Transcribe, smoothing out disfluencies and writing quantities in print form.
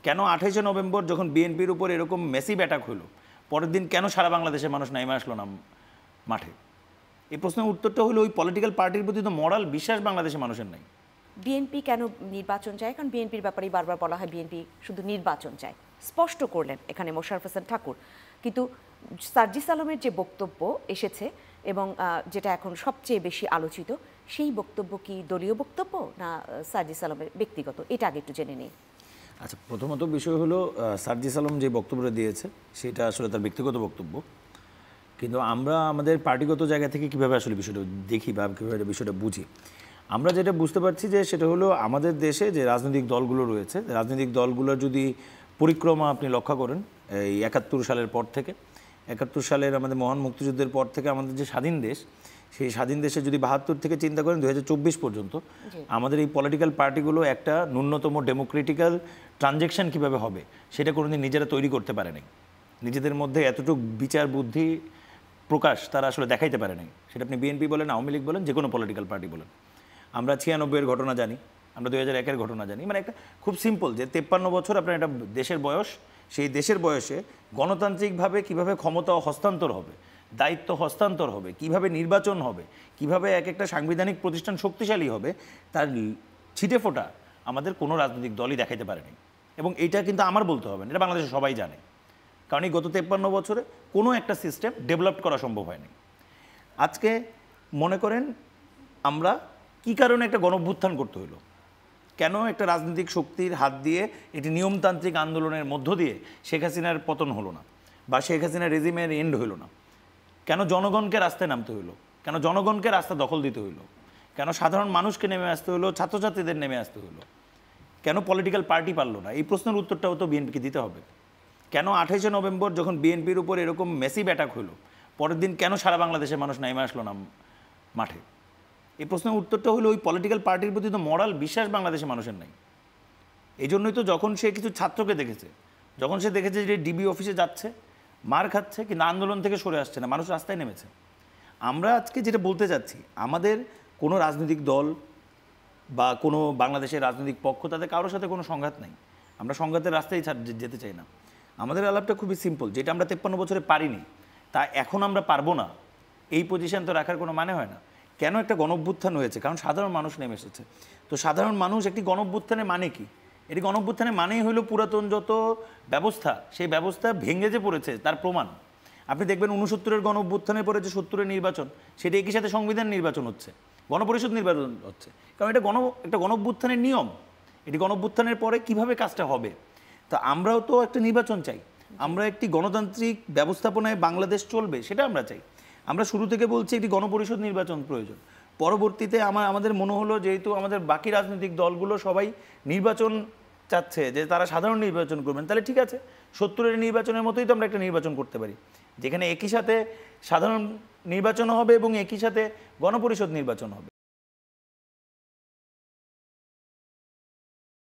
কেন 28শে নভেম্বর যখন বিএনপির উপর এরকম মেসিভ অ্যাটাক হলো পরের দিন কেন সারা বাংলাদেশের মানুষ নেমে আসলো না মাঠে? এই প্রশ্নের উত্তরটা হলো ওই পলিটিক্যাল পার্টির প্রতি তো মরাল বিশ্বাস বাংলাদেশের মানুষের নাই। বিএনপি কেন নির্বাচন চায়? কারণ বিএনপির ব্যাপারেই বারবার বলা হয় বিএনপি শুধু নির্বাচন চায়, স্পষ্ট করলেন এখানে মোশাররফ হোসেন ঠাকুর। কিন্তু সার্জিস আলমের যে বক্তব্য এসেছে এবং যেটা এখন সবচেয়ে বেশি আলোচিত, সেই বক্তব্য কি দলীয় বক্তব্য না সার্জিস আলমের ব্যক্তিগত? এটা আগে একটু জেনে নিই। আচ্ছা, প্রথমত বিষয় হলো সার্জিস আলম যে বক্তব্যটা দিয়েছে সেটা আসলে তার ব্যক্তিগত বক্তব্য, কিন্তু আমরা আমাদের পার্টিগত জায়গা থেকে কীভাবে আসলে বিষয়টা দেখি বা কীভাবে বিষয়টা বুঝি, আমরা যেটা বুঝতে পারছি যে সেটা হলো আমাদের দেশে যে রাজনৈতিক দলগুলো রয়েছে, রাজনৈতিক দলগুলোর যদি পরিক্রমা আপনি লক্ষ্য করেন এই 71 সালের পর থেকে, 71 সালের আমাদের মহান মুক্তিযুদ্ধের পর থেকে আমাদের যে স্বাধীন দেশ, সেই স্বাধীন দেশে যদি 72 থেকে চিন্তা করেন 2024 পর্যন্ত আমাদের এই পলিটিক্যাল পার্টিগুলো একটা ন্যূনতম ডেমোক্রেটিক্যাল ট্রানজ্যাকশন কীভাবে হবে সেটা কোনোদিন নিজেরা তৈরি করতে পারে নাই। নিজেদের মধ্যে এতটুকু বিচার বুদ্ধি প্রকাশ তারা আসলে দেখাইতে পারে নাই। সেটা আপনি বিএনপি বলেন, আওয়ামী লীগ বলেন, যে কোনো পলিটিক্যাল পার্টি বলেন। আমরা 96-এর ঘটনা জানি, আমরা 2001-এর ঘটনা জানি। মানে একটা খুব সিম্পল যে 53 বছর আপনার একটা দেশের বয়স, সেই দেশের বয়সে গণতান্ত্রিকভাবে কিভাবে ক্ষমতা হস্তান্তর হবে, দায়িত্ব হস্তান্তর হবে, কিভাবে নির্বাচন হবে, কিভাবে এক একটা সাংবিধানিক প্রতিষ্ঠান শক্তিশালী হবে, তার ছিটে ফোটা আমাদের কোনো রাজনৈতিক দলই দেখাইতে পারেনি। এবং এইটা কিন্তু আমার বলতে হবে না, এটা বাংলাদেশে সবাই জানে। কারণ এই গত 53 বছরে কোনো একটা সিস্টেম ডেভেলপ করা সম্ভব হয়নি। আজকে মনে করেন আমরা কি কারণে একটা গণঅভ্যুত্থান করতে হলো, কেন একটা রাজনৈতিক শক্তির হাত দিয়ে একটি নিয়মতান্ত্রিক আন্দোলনের মধ্য দিয়ে শেখ হাসিনার পতন হলো না বা শেখ হাসিনার রেজিমের এন্ড হলো না, কেন জনগণকে রাস্তায় নামতে হলো, কেন জনগণকে রাস্তা দখল দিতে হলো, কেন সাধারণ মানুষকে নেমে আসতে হলো, ছাত্রছাত্রীদের নেমে আসতে হলো, কেন পলিটিক্যাল পার্টি পারলো না? এই প্রশ্নের উত্তরটাও তো বিএনপিকে দিতে হবে। কেন 28শে নভেম্বর যখন বিএনপির উপর এরকম মেসিভ অ্যাটাক হলো পরের দিন কেন সারা বাংলাদেশের মানুষ নেমে আসলো না মাঠে? এই প্রশ্নের উত্তরটা হলো ওই পলিটিক্যাল পার্টির প্রতি তো মরাল বিশ্বাস বাংলাদেশের মানুষের নাই। এই জন্যই তো যখন সে কিছু ছাত্রকে দেখেছে, যখন সে দেখেছে যে ডিবি অফিসে যাচ্ছে, মার খাচ্ছে, কিন্তু আন্দোলন থেকে সরে আসছে না, মানুষ রাস্তায় নেমেছে। আমরা আজকে যেটা বলতে চাচ্ছি, আমাদের কোনো রাজনৈতিক দল বা কোনো বাংলাদেশের রাজনৈতিক পক্ষ তাদের কারোর সাথে কোনো সংঘাত নাই। আমরা সংঘাতের রাস্তায় যেতে চাই না। আমাদের আলাপটা খুবই সিম্পল, যেটা আমরা 53 বছরে পারিনি তা এখন আমরা পারবো না, এই পজিশন তো রাখার কোনো মানে হয় না। কেন একটা গণঅভ্যুত্থান হয়েছে? কারণ সাধারণ মানুষ নেমে এসেছে। তো সাধারণ মানুষ একটি গণঅভ্যুত্থানের মানে কি? এটি গণঅভ্যুত্থানের মানেই হলো পুরাতন যত ব্যবস্থা, সেই ব্যবস্থা ভেঙে যে পড়েছে তার প্রমাণ। আপনি দেখবেন 69-এর গণঅভ্যুত্থানের পরে যে 70-এর নির্বাচন, সেটি একই সাথে সংবিধান নির্বাচন হচ্ছে, গণপরিষদ নির্বাচন হচ্ছে, কারণ এটা একটা গণঅভ্যুত্থানের নিয়ম। এটি গণঅভ্যুত্থানের পরে কিভাবে কাজটা হবে। তা আমরাও তো একটা নির্বাচন চাই, আমরা একটি গণতান্ত্রিক ব্যবস্থাপনায় বাংলাদেশ চলবে সেটা আমরা চাই। আমরা শুরু থেকে বলছি একটি গণপরিষদ নির্বাচন প্রয়োজন। পরবর্তীতে আমাদের মনে হলো যেহেতু আমাদের বাকি রাজনৈতিক দলগুলো সবাই নির্বাচন চাচ্ছে, যে তারা সাধারণ নির্বাচন করবেন, তাহলে ঠিক আছে, 70-এর নির্বাচনের মতোই তো আমরা একটা নির্বাচন করতে পারি, যেখানে একই সাথে সাধারণ নির্বাচন হবে এবং একই সাথে গণপরিষদ নির্বাচন হবে।